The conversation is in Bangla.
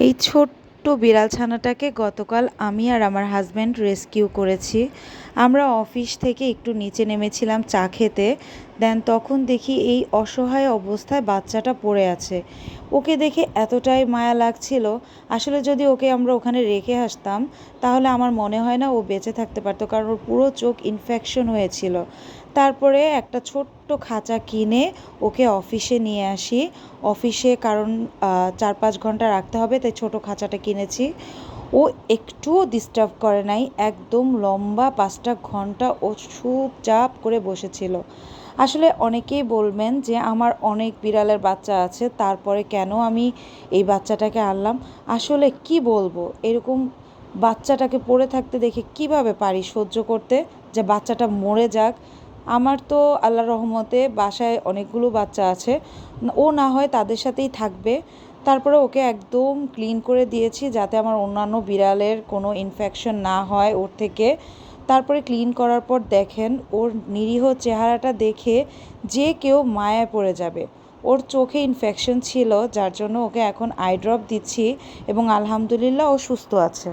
এই ছোট্ট বিড়াল ছানাটাকে গতকাল আমি আর আমার হাজব্যান্ড রেস্কিউ করেছি। আমরা অফিস থেকে একটু নিচে নেমেছিলাম চা খেতে। তখন দেখি এই অসহায় অবস্থায় বাচ্চাটা পড়ে আছে। ওকে দেখে এতটাই মায়া লাগছিল। আসলে যদি ওকে আমরা ওখানে রেখে আসতাম তাহলে আমার মনে হয় না ও বেঁচে থাকতে পারতো, কারণ ওর পুরো চোখ ইনফেকশন হয়েছিল। তারপরে একটা ছোট্ট খাঁচা কিনে ওকে অফিসে নিয়ে আসি। অফিসে কারণ 4-5 ঘন্টা রাখতে হবে, তাই ছোট খাঁচাটা কিনেছি। ও একটুও ডিস্টার্ব করে নাই, একদম লম্বা 5টা ঘন্টা ও চুপচাপ করে বসেছিল। আসলে অনেকেই বলবেন যে আমার অনেক বিড়ালের বাচ্চা আছে, তারপরে কেন আমি এই বাচ্চাটাকে আনলাম। আসলে কি বলবো, এরকম বাচ্চাটাকে পড়ে থাকতে দেখে কিভাবে পারি সহ্য করতে, যে বাচ্চাটা মরে যাক। আমার তো আল্লাহর রহমতে বাসায় অনেকগুলো বাচ্চা আছে, ও না হয় তাদের সাথেই থাকবে। তারপরে ওকে একদম ক্লিন করে দিয়েছি যাতে আমার অন্যান্য বিড়ালের কোনো ইনফেকশন না হয় ওর থেকে। তারপরে ক্লিন করার পর দেখেন ওর নিরীহ চেহারাটা দেখে যে কেউ মায়ায় পড়ে যাবে। ওর চোখে ইনফেকশন ছিল, যার জন্য ওকে এখন আই ড্রপ দিচ্ছি এবং আলহামদুলিল্লাহ ও সুস্থ আছে।